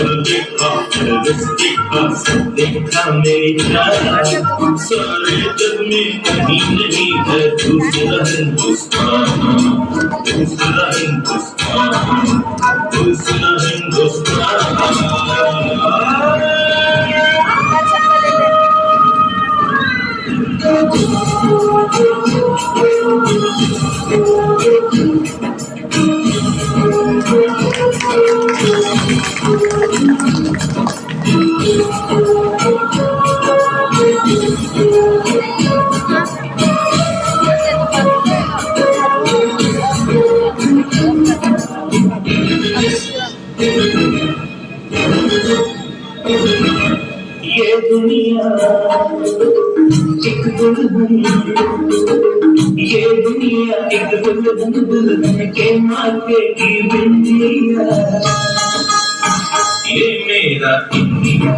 देखा सब देखा मेरी जान सारे जग में कहीं नहीं है दूसरा हिंदुस्तान दूसरा हिंदुस्तान दूसरा हिंदुस्तान ये दुनिया एक दुल्हन ये दुनिया एक दुल्हन के माथे की बिंदिया ये मेरा इंडिया